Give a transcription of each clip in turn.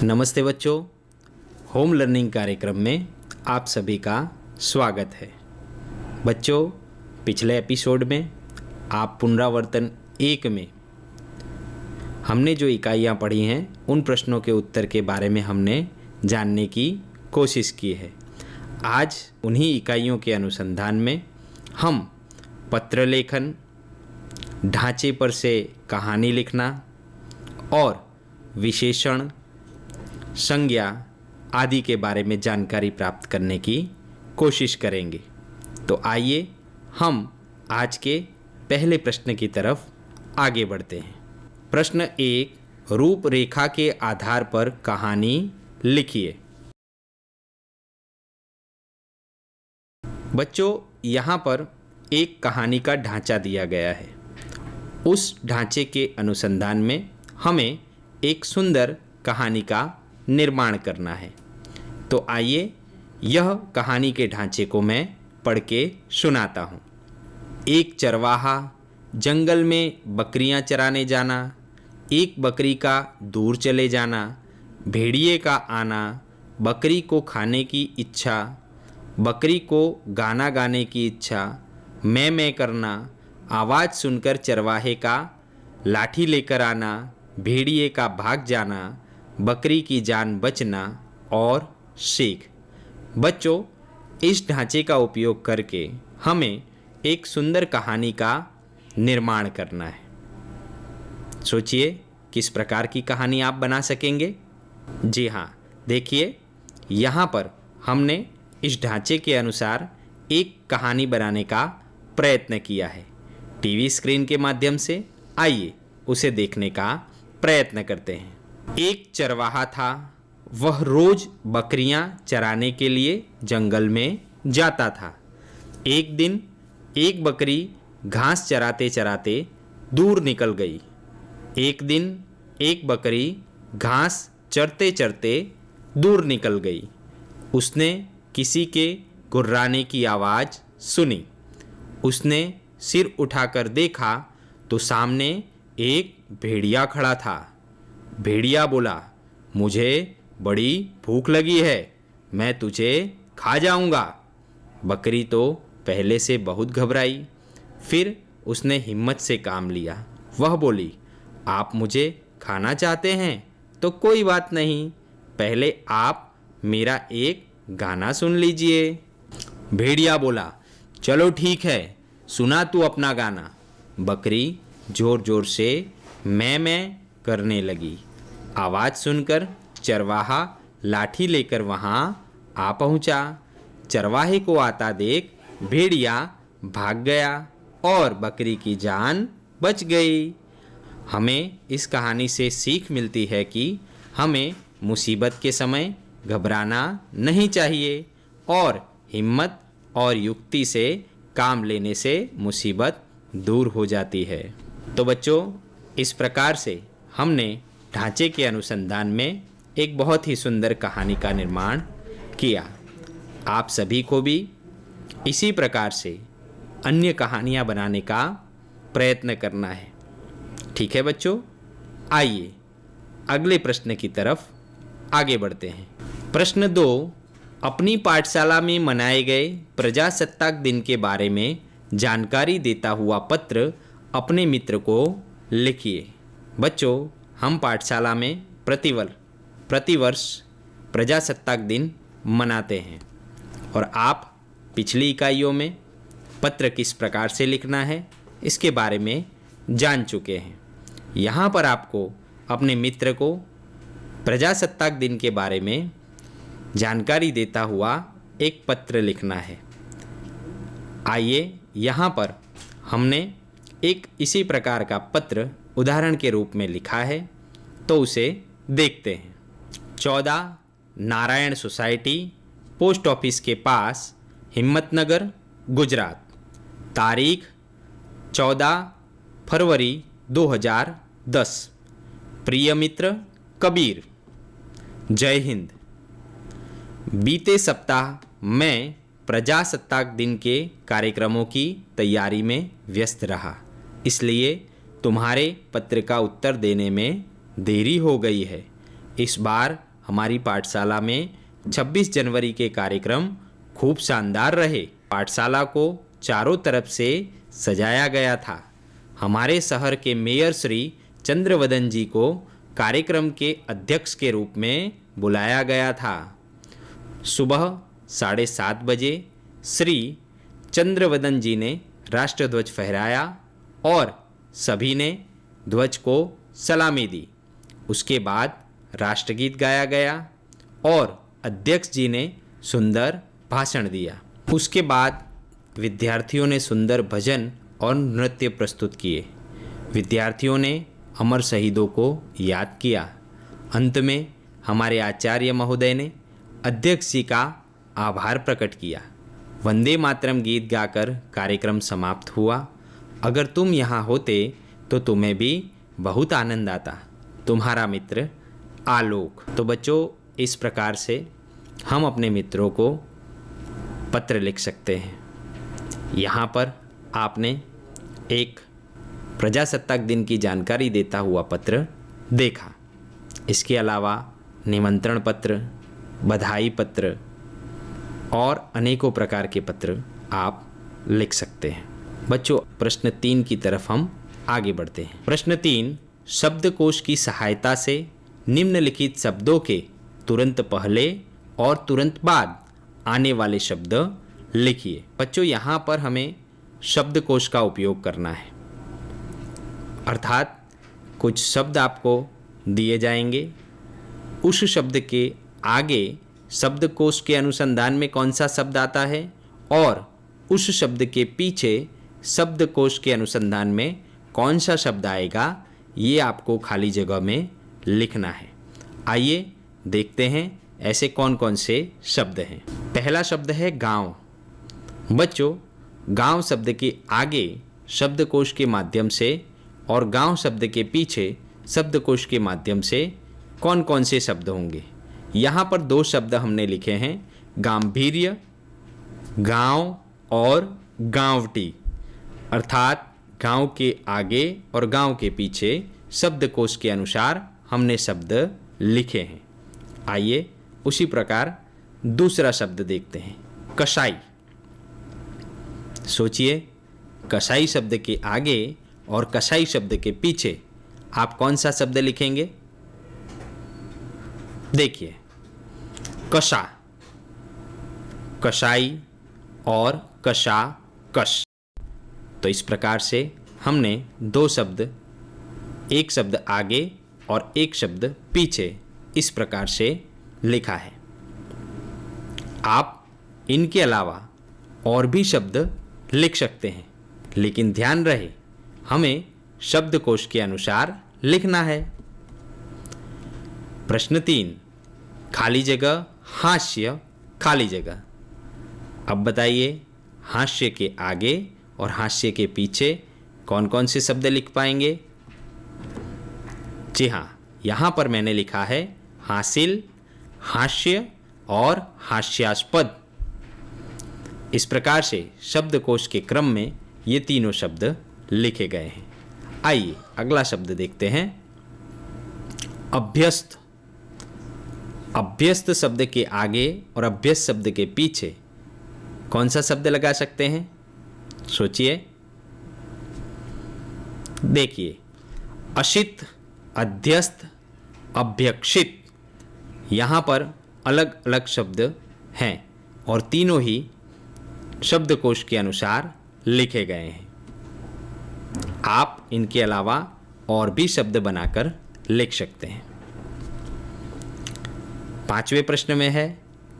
नमस्ते बच्चों, home learning कार्यक्रम में आप सभी का स्वागत है। बच्चों, पिछले एपिसोड में आप पुनरावर्तन 1 में हमने जो इकाइयाँ पढ़ी हैं उन प्रश्नों के उत्तर के बारे में हमने जानने की कोशिश की है। आज उन्हीं इकाइयों के अनुसंधान में हम पत्र लेखन, ढांचे पर से कहानी लिखना और विशेषण, संज्ञा आदि के बारे में जानकारी प्राप्त करने की कोशिश करेंगे। तो आइए हम आज के पहले प्रश्न की तरफ आगे बढ़ते हैं। प्रश्न 1, रूपरेखा के आधार पर कहानी लिखिए। बच्चों, यहाँ पर एक कहानी का ढांचा दिया गया है। उस ढांचे के अनुसंधान में हमें एक सुंदर कहानी का निर्माण करना है। तो आइए यह कहानी के ढांचे को मैं पढ़ के सुनाता हूँ। एक चरवाहा जंगल में बकरियाँ चराने जाना, एक बकरी का दूर चले जाना, भेड़िए का आना, बकरी को खाने की इच्छा, बकरी को गाना गाने की इच्छा, मैं करना, आवाज़ सुनकर चरवाहे का लाठी लेकर आना, भेड़िए का भाग जाना, बकरी की जान बचना और सीख। बच्चों, इस ढांचे का उपयोग करके हमें एक सुंदर कहानी का निर्माण करना है। सोचिए किस प्रकार की कहानी आप बना सकेंगे। जी हाँ, देखिए यहाँ पर हमने इस ढांचे के अनुसार एक कहानी बनाने का प्रयत्न किया है। टीवी स्क्रीन के माध्यम से आइए उसे देखने का प्रयत्न करते हैं। एक चरवाहा था। वह रोज बकरियां चराने के लिए जंगल में जाता था। एक दिन एक बकरी घास चराते चराते दूर निकल गई। एक दिन एक बकरी घास चरते चरते दूर निकल गई। उसने किसी के गुर्राने की आवाज़ सुनी। उसने सिर उठाकर देखा तो सामने एक भेड़िया खड़ा था। भेड़िया बोला, मुझे बड़ी भूख लगी है, मैं तुझे खा जाऊंगा। बकरी तो पहले से बहुत घबराई। फिर उसने हिम्मत से काम लिया। वह बोली, आप मुझे खाना चाहते हैं तो कोई बात नहीं, पहले आप मेरा एक गाना सुन लीजिए। भेड़िया बोला, चलो ठीक है, सुना तू अपना गाना। बकरी जोर जोर से मैं करने लगी। आवाज़ सुनकर चरवाहा लाठी लेकर वहाँ आ पहुँचा। चरवाहे को आता देख भेड़िया भाग गया और बकरी की जान बच गई। हमें इस कहानी से सीख मिलती है कि हमें मुसीबत के समय घबराना नहीं चाहिए और हिम्मत और युक्ति से काम लेने से मुसीबत दूर हो जाती है। तो बच्चों, इस प्रकार से हमने ढांचे के अनुसंधान में एक बहुत ही सुंदर कहानी का निर्माण किया। आप सभी को भी इसी प्रकार से अन्य कहानियाँ बनाने का प्रयत्न करना है। ठीक है बच्चों, आइए अगले प्रश्न की तरफ आगे बढ़ते हैं। प्रश्न 2, अपनी पाठशाला में मनाए गए प्रजासत्ताक दिन के बारे में जानकारी देता हुआ पत्र अपने मित्र को लिखिए। बच्चों, हम पाठशाला में प्रतिवर्ष प्रजासत्ताक दिन मनाते हैं और आप पिछली इकाइयों में पत्र किस प्रकार से लिखना है इसके बारे में जान चुके हैं। यहाँ पर आपको अपने मित्र को प्रजासत्ताक दिन के बारे में जानकारी देता हुआ एक पत्र लिखना है। आइए यहाँ पर हमने एक इसी प्रकार का पत्र उदाहरण के रूप में लिखा है, तो उसे देखते हैं। 14 नारायण सोसाइटी, पोस्ट ऑफिस के पास, हिम्मतनगर, गुजरात। तारीख 14 फरवरी 2010। प्रिय मित्र कबीर, जय हिंद। बीते सप्ताह मैं प्रजासत्ताक दिन के कार्यक्रमों की तैयारी में व्यस्त रहा, इसलिए तुम्हारे पत्र का उत्तर देने में देरी हो गई है। इस बार हमारी पाठशाला में 26 जनवरी के कार्यक्रम खूब शानदार रहे। पाठशाला को चारों तरफ से सजाया गया था। हमारे शहर के मेयर श्री चंद्रवदन जी को कार्यक्रम के अध्यक्ष के रूप में बुलाया गया था। सुबह 7:30 बजे श्री चंद्रवदन जी ने राष्ट्रध्वज फहराया और सभी ने ध्वज को सलामी दी। उसके बाद राष्ट्रगीत गाया गया और अध्यक्ष जी ने सुंदर भाषण दिया। उसके बाद विद्यार्थियों ने सुंदर भजन और नृत्य प्रस्तुत किए। विद्यार्थियों ने अमर शहीदों को याद किया। अंत में हमारे आचार्य महोदय ने अध्यक्ष जी का आभार प्रकट किया। वंदे मातरम गीत गाकर कार्यक्रम समाप्त हुआ। अगर तुम यहाँ होते तो तुम्हें भी बहुत आनंद आता। तुम्हारा मित्र आलोक। तो बच्चों, इस प्रकार से हम अपने मित्रों को पत्र लिख सकते हैं। यहाँ पर आपने एक प्रजासत्ताक दिन की जानकारी देता हुआ पत्र देखा। इसके अलावा निमंत्रण पत्र, बधाई पत्र और अनेकों प्रकार के पत्र आप लिख सकते हैं। बच्चों, प्रश्न 3 की तरफ हम आगे बढ़ते हैं। प्रश्न 3, शब्दकोश की सहायता से निम्नलिखित शब्दों के तुरंत पहले और तुरंत बाद आने वाले शब्द लिखिए। बच्चों, यहाँ पर हमें शब्दकोश का उपयोग करना है, अर्थात कुछ शब्द आपको दिए जाएंगे। उस शब्द के आगे शब्दकोश के अनुसंधान में कौन सा शब्द आता है और उस शब्द के पीछे शब्दकोश के अनुसंधान में कौन सा शब्द आएगा, ये आपको खाली जगह में लिखना है। आइए देखते हैं ऐसे कौन कौन से शब्द हैं। पहला शब्द है गांव। बच्चों, गांव शब्द के आगे शब्दकोश के माध्यम से और गांव शब्द के पीछे शब्दकोश के माध्यम से कौन कौन से शब्द होंगे। यहाँ पर 2 शब्द हमने लिखे हैं, गांभीर्य, गांव और गांवटी, अर्थात गांव के आगे और गांव के पीछे शब्दकोश के अनुसार हमने शब्द लिखे हैं। आइए उसी प्रकार दूसरा शब्द देखते हैं, कसाई। सोचिए, कसाई शब्द के आगे और कसाई शब्द के पीछे आप कौन सा शब्द लिखेंगे? देखिए, कसा, कसाई और कसा, कस। तो इस प्रकार से हमने 2 शब्द, एक शब्द आगे और एक शब्द पीछे इस प्रकार से लिखा है। आप इनके अलावा और भी शब्द लिख सकते हैं, लेकिन ध्यान रहे हमें शब्दकोश के अनुसार लिखना है। प्रश्न 3, खाली जगह, हास्य, खाली जगह। अब बताइए, हास्य के आगे और हास्य के पीछे कौन कौन से शब्द लिख पाएंगे? जी हाँ, यहाँ पर मैंने लिखा है हासिल, हास्य और हास्यास्पद। इस प्रकार से शब्दकोश के क्रम में ये तीनों शब्द लिखे गए हैं। आइए अगला शब्द देखते हैं, अभ्यस्त। अभ्यस्त शब्द के आगे और अभ्यस्त शब्द के पीछे कौन सा शब्द लगा सकते हैं? सोचिए। देखिए, अशित, अध्यस्त, अभ्यक्षित, यहाँ पर अलग अलग शब्द हैं और तीनों ही शब्दकोश के अनुसार लिखे गए हैं। आप इनके अलावा और भी शब्द बनाकर लिख सकते हैं। 5वें प्रश्न में है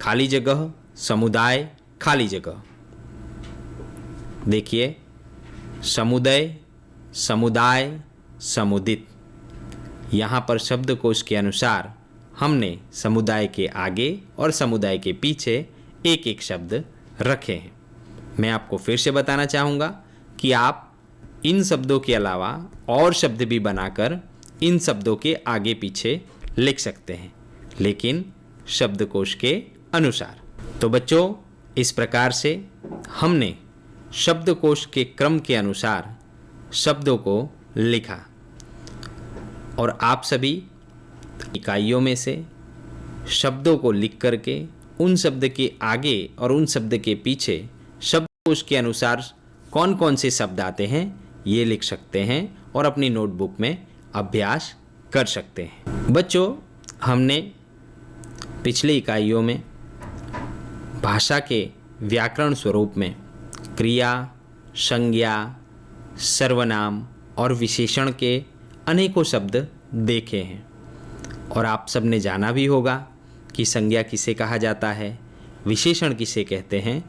खाली जगह, समुदाय, खाली जगह। देखिए, समुदाय, समुदाय, समुदित। यहाँ पर शब्दकोश के अनुसार हमने समुदाय के आगे और समुदाय के पीछे एक एक शब्द रखे हैं। मैं आपको फिर से बताना चाहूँगा कि आप इन शब्दों के अलावा और शब्द भी बनाकर इन शब्दों के आगे पीछे लिख सकते हैं, लेकिन शब्दकोश के अनुसार। तो बच्चों, इस प्रकार से हमने शब्दकोश के क्रम के अनुसार शब्दों को लिखा और आप सभी इकाइयों में से शब्दों को लिख करके उन शब्द के आगे और उन शब्द के पीछे शब्दकोश के अनुसार कौन कौन से शब्द आते हैं ये लिख सकते हैं और अपनी नोटबुक में अभ्यास कर सकते हैं। बच्चों, हमने पिछली इकाइयों में भाषा के व्याकरण स्वरूप में क्रिया, संज्ञा, सर्वनाम और विशेषण के अनेकों शब्द देखे हैं और आप सब ने जाना भी होगा कि संज्ञा किसे कहा जाता है, विशेषण किसे कहते हैं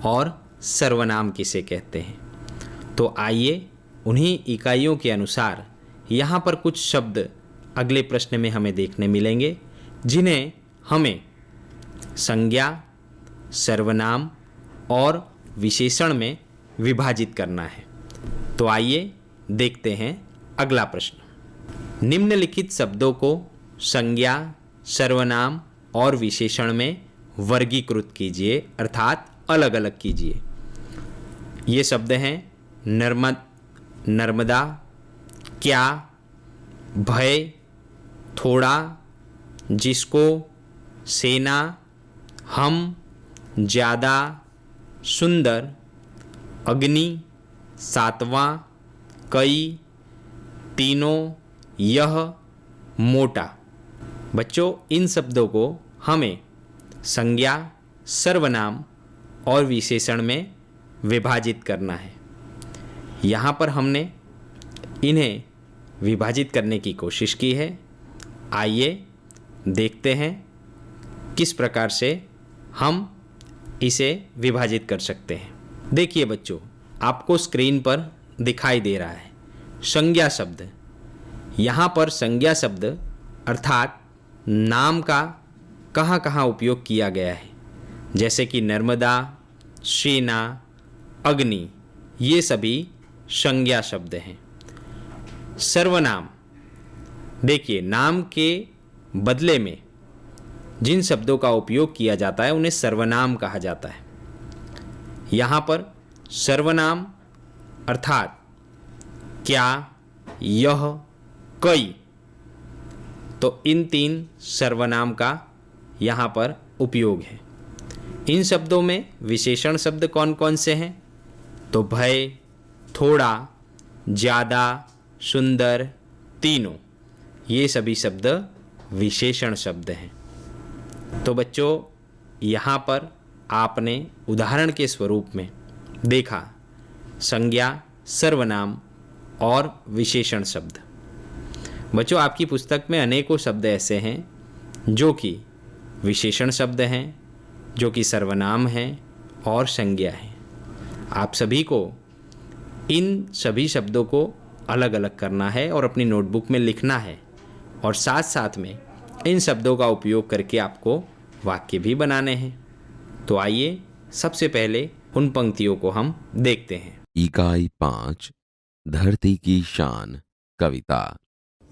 और सर्वनाम किसे कहते हैं। तो आइए उन्हीं इकाइयों के अनुसार यहाँ पर कुछ शब्द अगले प्रश्न में हमें देखने मिलेंगे जिन्हें हमें संज्ञा, सर्वनाम और विशेषण में विभाजित करना है। तो आइए देखते हैं अगला प्रश्न। निम्नलिखित शब्दों को संज्ञा, सर्वनाम और विशेषण में वर्गीकृत कीजिए, अर्थात अलग अलग कीजिए। ये शब्द हैं नर्मदा, क्या, भय, थोड़ा, जिसको, सेना, हम, ज़्यादा, सुंदर, अग्नि, सातवां, कई, तीनों, यह, मोटा। बच्चों, इन शब्दों को हमें संज्ञा, सर्वनाम और विशेषण में विभाजित करना है। यहाँ पर हमने इन्हें विभाजित करने की कोशिश की है। आइए देखते हैं किस प्रकार से हम इसे विभाजित कर सकते हैं। देखिए बच्चों, आपको स्क्रीन पर दिखाई दे रहा है संज्ञा शब्द। यहाँ पर संज्ञा शब्द अर्थात नाम का कहाँ कहाँ उपयोग किया गया है, जैसे कि नर्मदा, सेना, अग्नि, ये सभी संज्ञा शब्द हैं। सर्वनाम, देखिए नाम के बदले में जिन शब्दों का उपयोग किया जाता है उन्हें सर्वनाम कहा जाता है। यहाँ पर सर्वनाम अर्थात क्या, यह, कई, तो इन तीन सर्वनाम का यहाँ पर उपयोग है। इन शब्दों में विशेषण शब्द कौन कौन से हैं? तो भय, थोड़ा, ज़्यादा, सुंदर, तीनों, ये सभी शब्द विशेषण शब्द हैं। तो बच्चों, यहाँ पर आपने उदाहरण के स्वरूप में देखा संज्ञा, सर्वनाम और विशेषण शब्द। बच्चों, आपकी पुस्तक में अनेकों शब्द ऐसे हैं जो कि विशेषण शब्द हैं, जो कि सर्वनाम हैं और संज्ञा हैं। आप सभी को इन सभी शब्दों को अलग अलग करना है और अपनी नोटबुक में लिखना है और साथ साथ में इन शब्दों का उपयोग करके आपको वाक्य भी बनाने हैं। तो आइए सबसे पहले उन पंक्तियों को हम देखते हैं। इकाई 5, धरती की शान, कविता।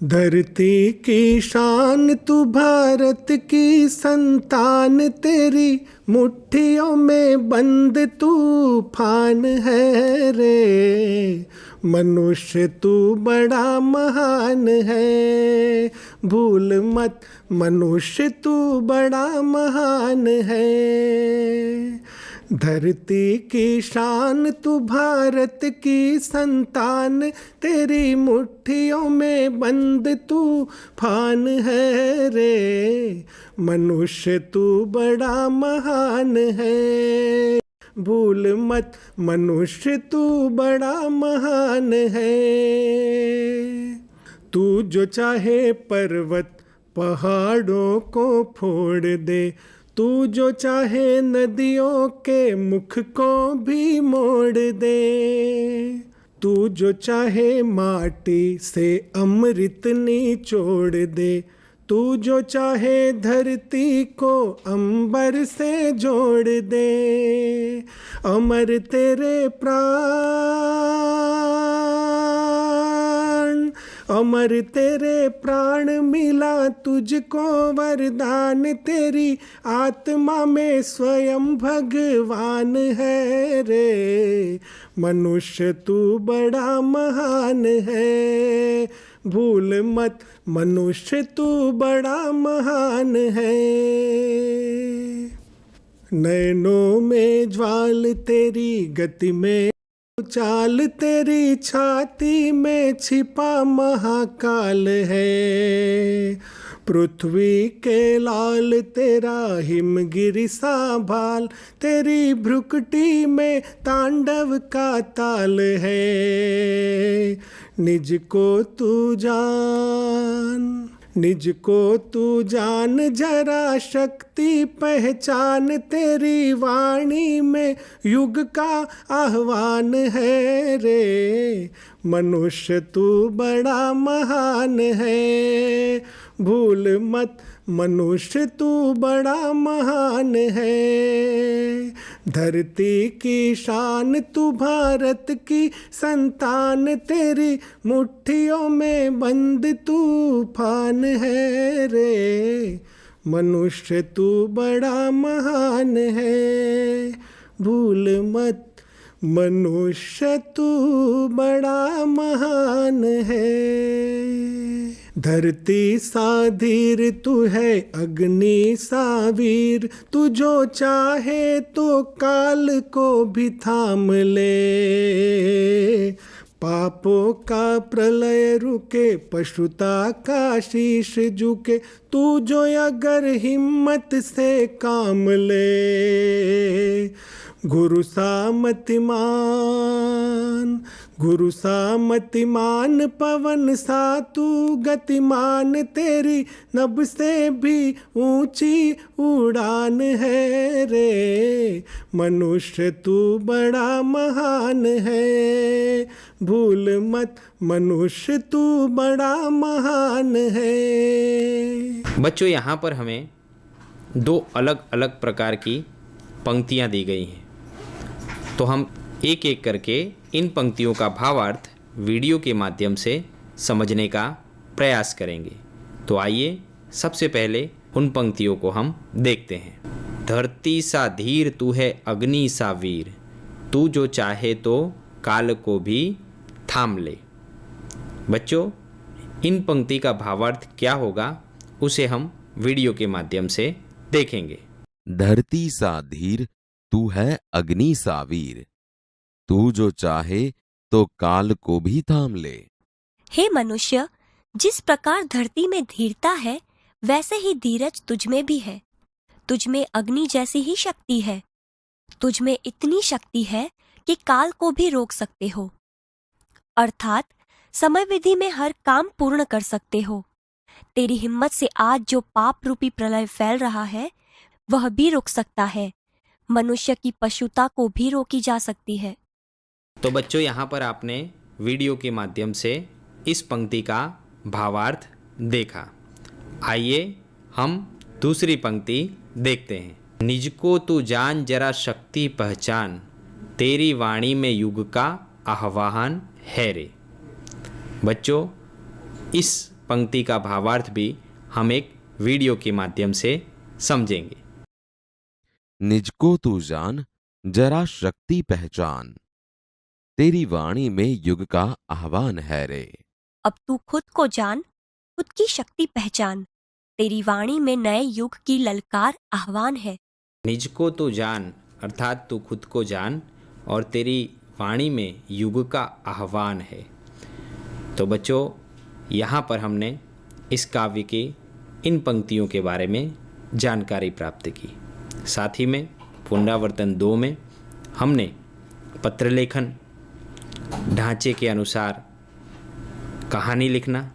धरती की शान तू भारत की संतान, तेरी मुट्ठियों में बंद तूफान है रे। मनुष्य तू बड़ा महान है, भूल मत मनुष्य तू बड़ा महान है। धरती की शान तू भारत की संतान, तेरी मुट्ठियों में बंद तूफान है रे। मनुष्य तू बड़ा महान है, भूल मत मनुष्य तू बड़ा महान है। तू जो चाहे पर्वत पहाड़ों को फोड़ दे, तू जो चाहे नदियों के मुख को भी मोड़ दे। तू जो चाहे माटी से अमृत निचोड़ दे, तू जो चाहे धरती को अंबर से जोड़ दे। अमर तेरे प्राण, अमर तेरे प्राण, मिला तुझको वरदान, तेरी आत्मा में स्वयं भगवान है रे। मनुष्य तू बड़ा महान है, भूल मत मनुष्य तू बड़ा महान है। नैनों में ज्वाल तेरी, गति में चाल तेरी, छाती में छिपा महाकाल है। पृथ्वी के लाल तेरा हिमगिरी सा भाल, तेरी भ्रुकुटी में तांडव का ताल है। निज को तू जान, निज को तू जान जरा शक्ति पहचान, तेरी वाणी में युग का आह्वान है रे। मनुष्य तू बड़ा महान है, भूल मत मनुष्य तू बड़ा महान है। धरती की शान तू, भारत की संतान, तेरी मुट्ठियों में बंद तूफान है रे। मनुष्य तू बड़ा महान है, भूल मत मनुष्य तू बड़ा महान है। धरती सा धीर तू है, अग्नि सा वीर, तू जो चाहे तो काल को भी थाम ले। पापों का प्रलय रुके, पशुता का शीश झुके, तू जो अगर हिम्मत से काम ले। गुरु सा मतिमान, गुरु सा मतिमान, पवन सा तू गतिमान, तेरी नभ से भी ऊंची उड़ान है रे। मनुष्य तू बड़ा महान है, भूल मत मनुष्य तू बड़ा महान है। बच्चों, यहाँ पर हमें दो अलग अलग प्रकार की पंक्तियाँ दी गई हैं, तो हम एक एक करके इन पंक्तियों का भावार्थ वीडियो के माध्यम से समझने का प्रयास करेंगे। तो आइए सबसे पहले उन पंक्तियों को हम देखते हैं। धरती सा धीर तू है, अग्नि सा वीर, तू जो चाहे तो काल को भी थाम ले। बच्चों, इन पंक्ति का भावार्थ क्या होगा उसे हम वीडियो के माध्यम से देखेंगे। धरती सा धीर तू है, अग्नि सा वीर, तू जो चाहे तो काल को भी थाम ले। हे मनुष्य, जिस प्रकार धरती में धीरता है वैसे ही धीरज तुझ में भी है। तुझ में अग्नि जैसी ही शक्ति है। तुझ में इतनी शक्ति है कि काल को भी रोक सकते हो, अर्थात समय विधि में हर काम पूर्ण कर सकते हो। तेरी हिम्मत से आज जो पाप रूपी प्रलय फैल रहा है वह भी रुक सकता है। मनुष्य की पशुता को भी रोकी जा सकती है। तो बच्चों, यहाँ पर आपने वीडियो के माध्यम से इस पंक्ति का भावार्थ देखा। आइए हम दूसरी पंक्ति देखते हैं। निज को तू जान जरा शक्ति पहचान, तेरी वाणी में युग का आह्वान है रे। बच्चों, इस पंक्ति का भावार्थ भी हम एक वीडियो के माध्यम से समझेंगे। निज को तू जान जरा शक्ति पहचान, तेरी वाणी में युग का आह्वान है रे। अब तू खुद को जान, खुद की शक्ति पहचान, तेरी वाणी में नए युग की ललकार आह्वान है। निज को तू जान अर्थात तू खुद को जान और तेरी वाणी में युग का आह्वान है। तो बच्चों, यहाँ पर हमने इस काव्य की इन पंक्तियों के बारे में जानकारी प्राप्त की। साथ ही में पुनरावर्तन 2 में हमने पत्रलेखन ढांचे के अनुसार कहानी लिखना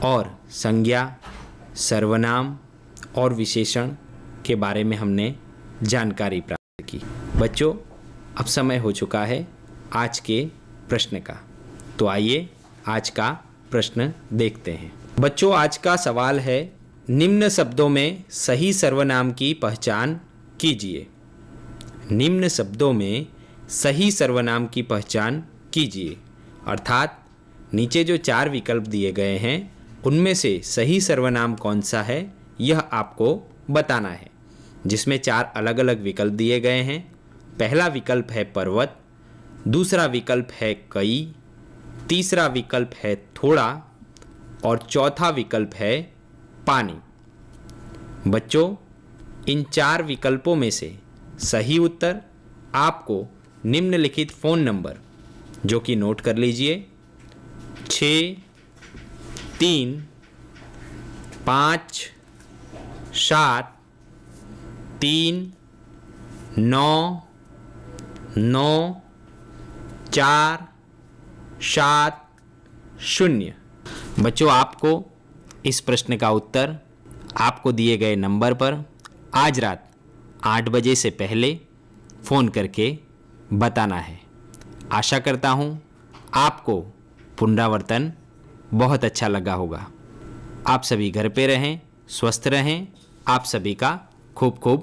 और संज्ञा, सर्वनाम और विशेषण के बारे में हमने जानकारी प्राप्त की। बच्चों, अब समय हो चुका है आज के प्रश्न का। तो आइए आज का प्रश्न देखते हैं। बच्चों, आज का सवाल है, निम्न शब्दों में सही सर्वनाम की पहचान कीजिए। निम्न शब्दों में सही सर्वनाम की पहचान कीजिए, अर्थात नीचे जो 4 विकल्प दिए गए हैं उनमें से सही सर्वनाम कौन सा है यह आपको बताना है, जिसमें 4 अलग अलग विकल्प दिए गए हैं। पहला विकल्प है पर्वत, दूसरा विकल्प है कई, तीसरा विकल्प है थोड़ा और चौथा विकल्प है पानी। बच्चों, इन 4 विकल्पों में से सही उत्तर आपको निम्नलिखित फ़ोन नंबर, जो कि नोट कर लीजिए, 6 3 5 7 3 9 9 4 7 0। बच्चों, आपको इस प्रश्न का उत्तर आपको दिए गए नंबर पर आज रात 8 बजे से पहले फ़ोन करके बताना है। आशा करता हूँ आपको पुनरावर्तन बहुत अच्छा लगा होगा। आप सभी घर पे रहें, स्वस्थ रहें। आप सभी का खूब खूब